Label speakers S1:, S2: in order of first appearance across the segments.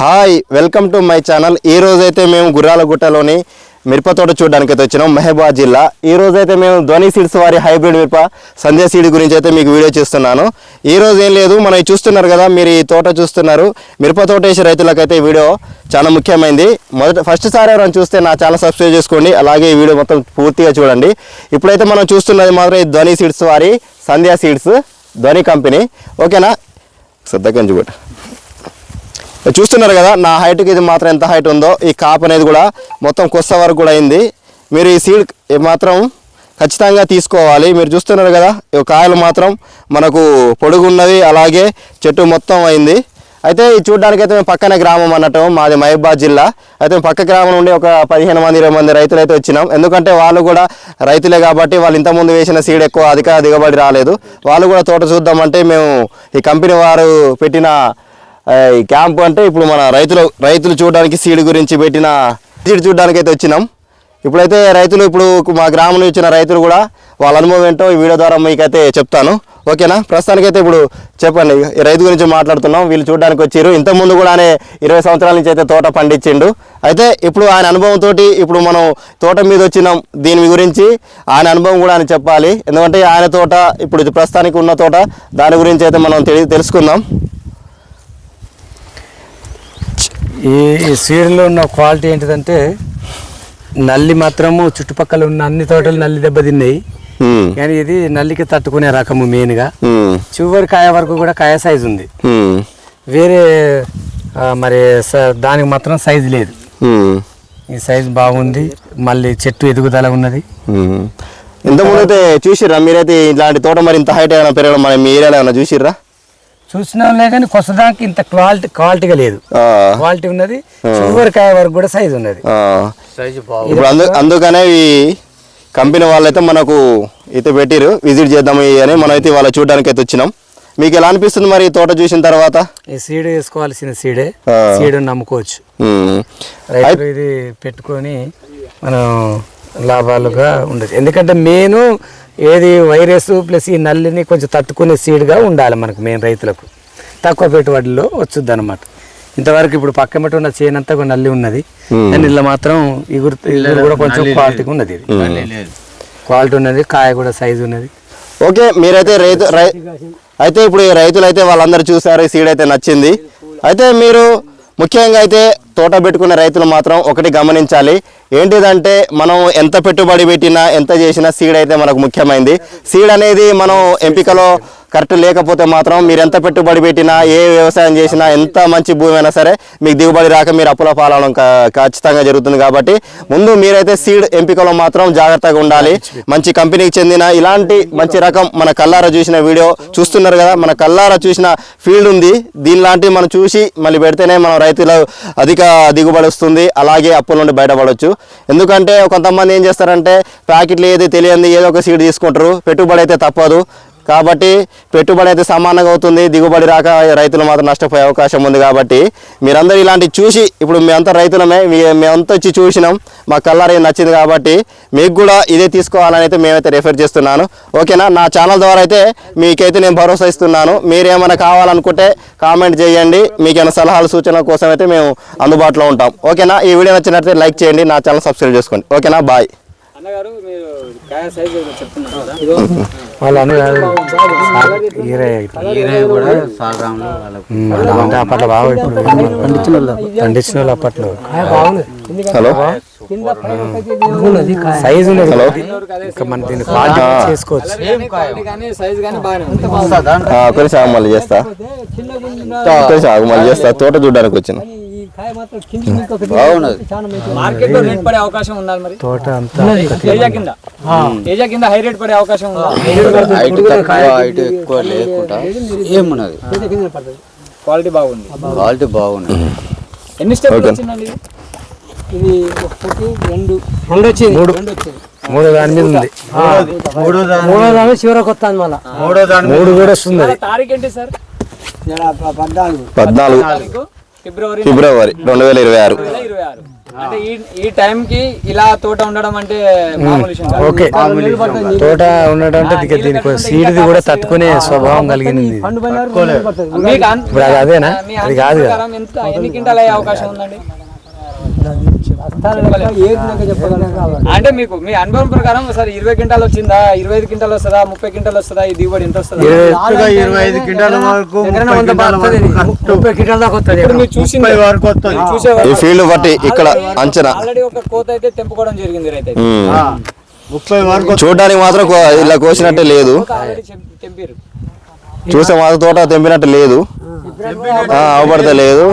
S1: Hi welcome to my channel. ఈ రోజైతే మేము గుర్రాలగుట్టలోని మిరప తోట చూడడానికి అయితే వచ్చినాం, మహబూబాబాద్ జిల్లా. ఈ రోజైతే మేము ధ్వని సీడ్స్ వారి హైబ్రిడ్ మిరప సంధ్య సీడ్ గురించి అయితే మీకు వీడియో చేస్తున్నాను. ఈ రోజు ఏం లేదు, మనం చూస్తున్నారు కదా, మీరు ఈ తోట చూస్తున్నారు. మిరప తోట వేసే రైతులకైతే ఈ వీడియో చాలా ముఖ్యమైనది. ఫస్ట్ సారి ఎవరైనా చూస్తే నా ఛానల్ సబ్స్క్రైబ్ చేసుకోండి, అలాగే ఈ వీడియో మొత్తం పూర్తిగా చూడండి. ఇప్పుడైతే మనం చూస్తున్నది మాత్రం ఈ ధ్వని సీడ్స్ వారి సంధ్య సీడ్స్, ధ్వని కంపెనీ. ఓకేనా, శ్రద్ధగా చూడండి. చూస్తున్నారు కదా నా హైట్కి ఇది మాత్రం ఎంత హైట్ ఉందో. ఈ కాప్ అనేది కూడా మొత్తం కొస్స వరకు కూడా అయింది. మీరు ఈ సీడ్ మాత్రం ఖచ్చితంగా తీసుకోవాలి. మీరు చూస్తున్నారు కదా, ఈ కాయలు మాత్రం మనకు పొడుగున్నవి, అలాగే చెట్టు మొత్తం అయింది. అయితే ఈ చూడడానికైతే మేము పక్కనే గ్రామం అన్నట్టు, మాది మహబూబాబాద్ జిల్లా. అయితే పక్క గ్రామం నుండి ఒక 15 మంది 20 మంది రైతులు అయితే వచ్చినాం. ఎందుకంటే వాళ్ళు కూడా రైతులే కాబట్టి వాళ్ళు ఇంతకుముందు వేసిన సీడ్ ఎక్కువ అధిక దిగుబడి రాలేదు. వాళ్ళు కూడా తోట చూద్దామంటే మేము ఈ కంపెనీ వారు పెట్టిన ఈ క్యాంప్ అంటే ఇప్పుడు మన రైతులు చూడడానికి సీడ్ గురించి పెట్టిన సీడ్ చూడడానికి అయితే వచ్చినాం. ఇప్పుడైతే రైతులు, ఇప్పుడు మా గ్రామంలో వచ్చిన రైతులు కూడా వాళ్ళ అనుభవం ఏంటో ఈ వీడియో ద్వారా మీకైతే చెప్తాను. ఓకేనా, ప్రస్తుతానికైతే ఇప్పుడు చెప్పండి, ఈ రైతు గురించి మాట్లాడుతున్నాం. వీళ్ళు చూడడానికి వచ్చారు. ఇంతకుముందు కూడా ఆయన 20 సంవత్సరాల నుంచి అయితే తోట పండించిండు. అయితే ఇప్పుడు ఆయన అనుభవంతో ఇప్పుడు మనం తోట మీద వచ్చినాం, దీని గురించి ఆయన అనుభవం కూడా ఆయన చెప్పాలి. ఎందుకంటే ఆయన తోట ఇప్పుడు ప్రస్తుతానికి ఉన్న తోట, దాని గురించి అయితే మనం తెలుసుకుందాం.
S2: ఈ సీడ్లో ఉన్న క్వాలిటీ ఏంటిదంటే, నల్లి మాత్రము చుట్టుపక్కల ఉన్న అన్ని తోటలు నల్లి దెబ్బతిన్నాయి, కానీ ఇది నల్లికి తట్టుకునే రకము. మెయిన్గా చివరి కాయ వరకు కూడా కాయ సైజు ఉంది. వేరే మరి దానికి మాత్రం సైజు లేదు. ఈ సైజు బాగుంది, మళ్ళీ చెట్టు ఎదుగుదల ఉన్నది.
S1: ఇంతకుముందు అయితే చూసిర్రా మీరైతే ఇలాంటి తోట? మరి ఇంత హైట్ ఏమైనా పెరగడం మన మీ ఏరియాలో ఏమైనా చూసిర్రా?
S2: చూసినాంలే, కానీ కొసదానికి ఇంత క్వాలిటీగా లేదు. క్వాలిటీ ఉన్నది, చివరికాయ వరకు కూడా సైజు ఉన్నది.
S1: ఇప్పుడు అందుకనే ఈ కంపెనీ వాళ్ళైతే మనకు అయితే పెట్టిరు, విజిట్ చేద్దాము అని మనం అయితే వాళ్ళ చూడడానికి అయితే వచ్చినాం. మీకు ఎలా అనిపిస్తుంది మరి తోట చూసిన తర్వాత?
S2: ఈ సీడ్ వేసుకోవాల్సిన సీడ్ నమ్ముకోవచ్చు. రైతులు ఇది పెట్టుకొని మనం లాభాలుగా ఉండదు. ఎందుకంటే మెయిన్ ఏది వైరస్ ప్లస్ ఈ నల్లిని కొంచెం తట్టుకునే సీడ్గా ఉండాలి మనకు. మెయిన్ రైతులకు తక్కువ పెట్టుబడిలో వచ్చుద్ది అనమాట. ఇంతవరకు ఇప్పుడు పక్కమటి ఉన్న చేనంతా కూడా నల్లి ఉన్నది, కానీ ఇళ్ళ మాత్రం ఇగురు కూడా కొంచెం క్వాలిటీగా ఉన్నది. క్వాలిటీ ఉన్నది, కాయ కూడా సైజు ఉన్నది.
S1: ఓకే, మీరైతే అయితే ఇప్పుడు రైతులు అయితే వాళ్ళందరూ చూసారు, సీడ్ అయితే నచ్చింది. అయితే మీరు ముఖ్యంగా అయితే తోట పెట్టుకునే రైతులు మాత్రం ఒకటి గమనించాలి. ఏంటిదంటే మనం ఎంత పెట్టుబడి పెట్టినా ఎంత చేసినా సీడ్ అయితే మనకు ముఖ్యమైనది. సీడ్ అనేది మనం ఎంపికలో కరెక్ట్ లేకపోతే మాత్రం మీరు ఎంత పెట్టుబడి పెట్టినా, ఏ వ్యవసాయం చేసినా, ఎంత మంచి భూమి అయినా సరే మీకు దిగుబడి రాక మీరు అప్పుల పాలవడం ఖచ్చితంగా జరుగుతుంది. కాబట్టి ముందు మీరైతే సీడ్ ఎంపికలో మాత్రం జాగ్రత్తగా ఉండాలి. మంచి కంపెనీకి చెందిన ఇలాంటి మంచి రకం మన కల్లారా చూసిన వీడియో చూస్తున్నారు కదా, మన కల్లారా చూసిన ఫీల్డ్ ఉంది. దీనిలాంటివి మనం చూసి మళ్ళీ పెడితేనే మనం రైతుల అధిక దిగుబడి వస్తుంది, అలాగే అప్పుల నుండి బయటపడవచ్చు. ఎందుకంటే కొంతమంది ఏం చేస్తారంటే ప్యాకెట్లు ఏది తెలియంది ఏదో ఒక సీడ్ తీసుకుంటారు, పెట్టుబడి అయితే తప్పదు. కాబట్టి పెట్టుబడి అయితే సమానంగా అవుతుంది, దిగుబడి రాక రైతులు మాత్రం నష్టపోయే అవకాశం ఉంది. కాబట్టి మీరందరూ ఇలాంటివి చూసి, ఇప్పుడు మేమంతా రైతులమే, మేమంతా వచ్చి చూసినాం, మా కలర్ నచ్చింది కాబట్టి మీకు కూడా ఇదే తీసుకోవాలని అయితే మేమైతే రెఫర్ చేస్తున్నాను. ఓకేనా, నా ఛానల్ ద్వారా అయితే మీకైతే నేను భరోసా ఇస్తున్నాను. మీరేమైనా కావాలనుకుంటే కామెంట్ చేయండి, మీకేమైనా సలహాలు సూచనల కోసం అయితే మేము అందుబాటులో ఉంటాం. ఓకేనా, ఈ వీడియో నచ్చినట్లయితే లైక్ చేయండి, నా ఛానల్ సబ్స్క్రైబ్ చేసుకోండి. ఓకేనా, బాయ్.
S2: వాళ్ళ అన్నగారు అప్పట్లో బాగా పండించిన వాళ్ళు అప్పట్లో.
S1: హలో,
S2: సైజు ఉన్నది, మన దీన్ని క్వాలిటీ చేసుకోవచ్చు.
S1: కొంచెం ఆగు మళ్ళీ చేస్తా, కొంచెం ఆగు మళ్ళీ చేస్తా. తోట చూడడానికి వచ్చిన
S3: మార్కెట్ లో రేట్ పడే అవకాశం ఉండాలి. మరి
S2: తోట అంతా
S3: ఏజా కింద హై రేట్ పడే అవకాశం ఉండాలి.
S4: ఏమున్నది,
S3: క్వాలిటీ బాగుంది,
S4: క్వాలిటీ బాగుంది.
S3: ఎన్ని స్టెప్స్ వచ్చిందండి ఇది? ఒకటి రెండు వచ్చింది,
S2: మూడో దాని మీద ఉంది. మూడో దాని చివరికి వస్తాను, మళ్ళీ మూడు కూడా వస్తుంది.
S3: తారీఖు ఏంటి సార్?
S1: 14 ఫిబ్రవరి 2026.
S3: అంటే ఈ టైం కి ఇలా తోట ఉండడం అంటే మామూలు విషయం కాదు.
S2: ఓకే తోట ఉండడం అంటే దీనికి సీడ్ది కూడా తట్టుకునే స్వభావం కలిగింది ఇది.
S3: మీకు
S2: ఇప్పుడు అది అదేనా
S3: మీ
S2: అది
S3: అనుభవం
S2: కాదు కదా.
S3: ప్రకారం ఎన్ని క్వింటాలు అయ్యే అవకాశం ఉందండి? అంటే మీకు మీ అనుభవం ప్రకారం సరే 20 క్వింటాలు వచ్చిందా, 25 క్వింటాలు వస్తుందా, 30 క్వింటాలు వస్తుందా, ఈ దిగుబడి ఎంత వస్తుందా?
S5: 25 క్వింటాల వరకు 30 క్వింటాల వరకు
S3: ఇప్పుడు మీరు చూసింది
S5: వరకు వస్తుంది.
S3: చూసేవారు
S1: ఈ ఫీల్డ్ బట్టి ఇక్కడ అంచనా
S3: ఆల్రెడీ ఒక కోత అయితే తెంపుకోవడం జరిగింది రైతు
S5: 30 వరకు
S1: చూడడానికి మాత్రం ఇలా కోసినట్టే లేదు,
S3: ఆల్రెడీ తెంపారు.
S1: చూసే మాత్రం తోట తెంపినట్టు లేదు, అవపడితే లేదు.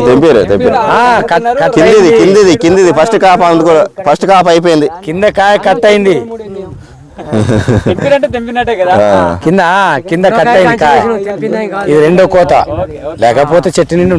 S1: తెంపారు కిందిది ఫస్ట్ కాప్ అయిపోయింది.
S2: కింద కాయ కట్ అయింది,
S3: తెంపినట్టే తెంపినట్టే కదా.
S2: కింద కట్ అయింది కాయ. ఇది రెండో కోత, లేకపోతే చెట్టు నిండి